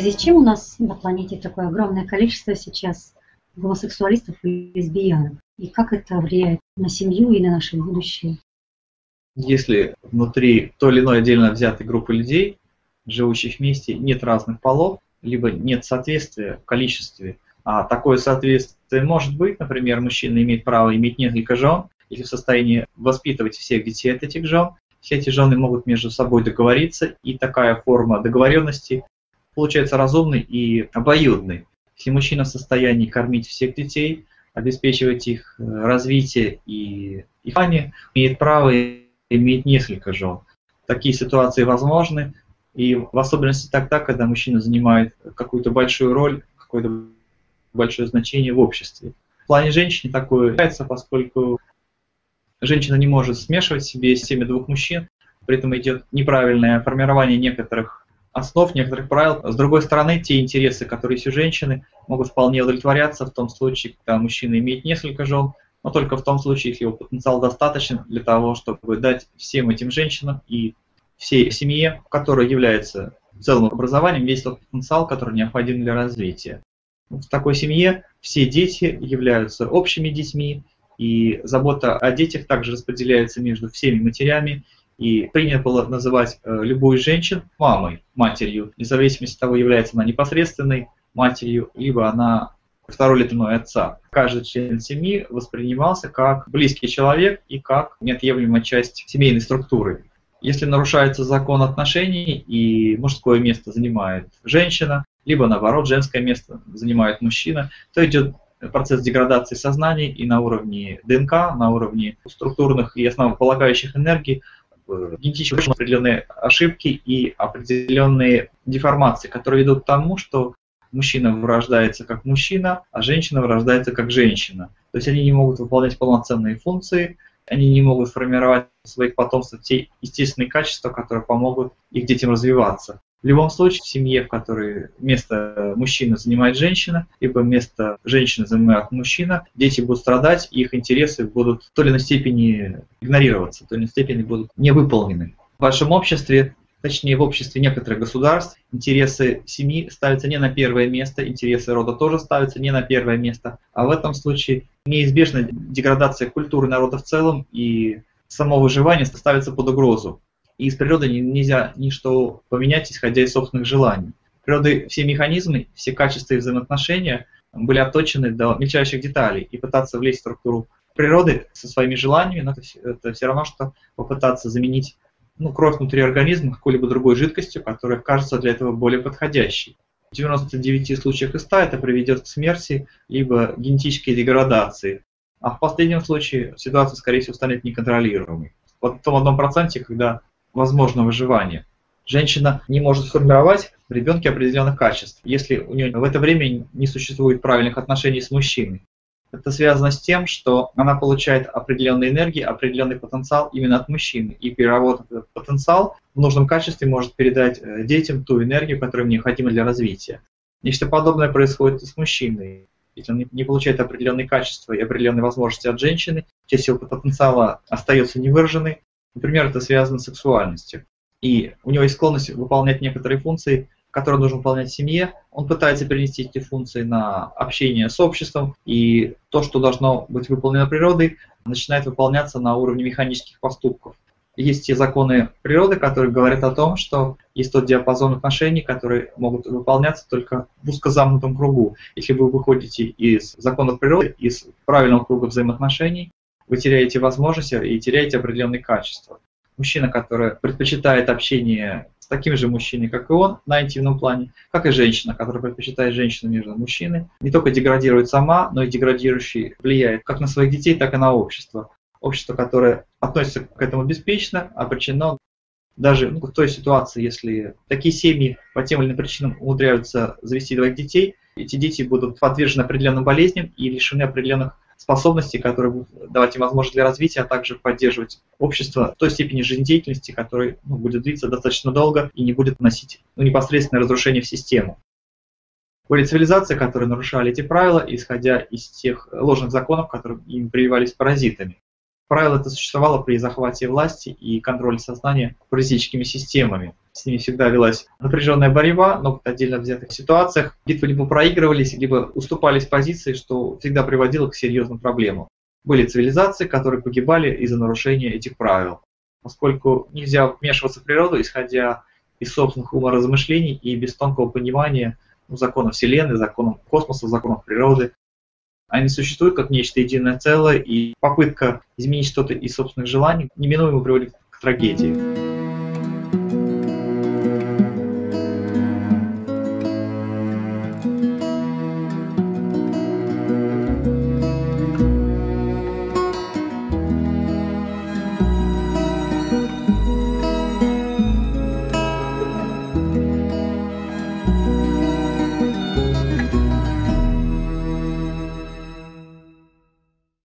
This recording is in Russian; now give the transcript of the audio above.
связи с чем у нас на планете такое огромное количество сейчас гомосексуалистов и лесбиянок? И как это влияет на семью и на наше будущее? Если внутри той или иной отдельно взятой группы людей, живущих вместе, нет разных полов, либо нет соответствия в количестве, а такое соответствие может быть, например, мужчина имеет право иметь несколько жен, или в состоянии воспитывать всех детей от этих жен, все эти жены могут между собой договориться, и такая форма договоренности получается разумной и обоюдной. Если мужчина в состоянии кормить всех детей, обеспечивать их развитие и питание, имеет право иметь несколько жен. Такие ситуации возможны, и в особенности тогда, когда мужчина занимает какую-то большую роль, какое-то большое значение в обществе. В плане женщины такое является, поскольку женщина не может смешивать в себе семя двух мужчин, при этом идет неправильное формирование некоторых основ, некоторых правил. С другой стороны, те интересы, которые есть у женщины, могут вполне удовлетворяться в том случае, когда мужчина имеет несколько жен, но только в том случае, если его потенциал достаточен для того, чтобы дать всем этим женщинам и всей семье, которая является целым образованием, весь тот потенциал, который необходим для развития. В такой семье все дети являются общими детьми, и забота о детях также распределяется между всеми матерями, и принято было называть любую женщину мамой, матерью, вне зависимости от того, является она непосредственной матерью, либо она второй летуной отца. Каждый член семьи воспринимался как близкий человек и как неотъемлемая часть семейной структуры. Если нарушается закон отношений и мужское место занимает женщина, либо наоборот женское место занимает мужчина, то идет процесс деградации сознания и на уровне ДНК, на уровне структурных и основополагающих энергий, генетически определенные ошибки и определенные деформации, которые ведут к тому, что мужчина вырождается как мужчина, а женщина вырождается как женщина. То есть они не могут выполнять полноценные функции, они не могут формировать в своих потомствах те естественные качества, которые помогут их детям развиваться. В любом случае, в семье, в которой место мужчины занимает женщина, либо место женщины занимает мужчина, дети будут страдать, и их интересы будут в той или иной степени игнорироваться, в той или иной степени будут не выполнены. В вашем обществе, точнее в обществе некоторых государств, интересы семьи ставятся не на первое место, интересы рода тоже ставятся не на первое место, а в этом случае неизбежна деградация культуры народа в целом, и само выживание ставится под угрозу. И из природы нельзя ничто поменять, исходя из собственных желаний. Природой все механизмы, все качества и взаимоотношения были отточены до мельчайших деталей. И пытаться влезть в структуру природы со своими желаниями, это все равно, что попытаться заменить кровь внутри организма какой-либо другой жидкостью, которая кажется для этого более подходящей. В 99 случаях из 100 это приведет к смерти, либо генетической деградации. А в последнем случае ситуация, скорее всего, станет неконтролируемой. Вот в том 1%, когда возможно выживание. Женщина не может сформировать в ребенке определенных качеств, если у нее в это время не существует правильных отношений с мужчиной. Это связано с тем, что она получает определенные энергии, определенный потенциал именно от мужчины. И переработав этот потенциал в нужном качестве может передать детям ту энергию, которая им необходима для развития. Нечто подобное происходит и с мужчиной. Если он не получает определенные качества и определенные возможности от женщины, часть его потенциала остается невыраженной. Например, это связано с сексуальностью. И у него есть склонность выполнять некоторые функции, которые нужно выполнять в семье. Он пытается перенести эти функции на общение с обществом, и то, что должно быть выполнено природой, начинает выполняться на уровне механических поступков. Есть те законы природы, которые говорят о том, что есть тот диапазон отношений, которые могут выполняться только в узко замкнутом кругу. Если вы выходите из законов природы, из правильного круга взаимоотношений, вы теряете возможности и теряете определенные качества. Мужчина, который предпочитает общение с таким же мужчиной, как и он, на интимном плане, как и женщина, которая предпочитает женщину между мужчиной, не только деградирует сама, но и деградирующий влияет как на своих детей, так и на общество. Общество, которое относится к этому беспечно, обречено даже в той ситуации, если такие семьи по тем или иным причинам умудряются завести двоих детей, эти дети будут подвержены определенным болезням и лишены определенных способностей, которые будут давать им возможность для развития, а также поддерживать общество в той степени жизнедеятельности, которая будет длиться достаточно долго и не будет носить непосредственное разрушение в систему. Были цивилизации, которые нарушали эти правила, исходя из тех ложных законов, которые им прививались паразитами. Правило это существовало при захвате власти и контроле сознания паразитическими системами. с ними всегда велась напряженная борьба, но в отдельно взятых ситуациях битвы либо проигрывались, либо уступались позиции, что всегда приводило к серьезным проблемам. Были цивилизации, которые погибали из-за нарушения этих правил, поскольку нельзя вмешиваться в природу, исходя из собственных уморазмышлений и без тонкого понимания законов Вселенной, законов космоса, законов природы. Они существуют как нечто единое целое, и попытка изменить что-то из собственных желаний неминуемо приводит к трагедии.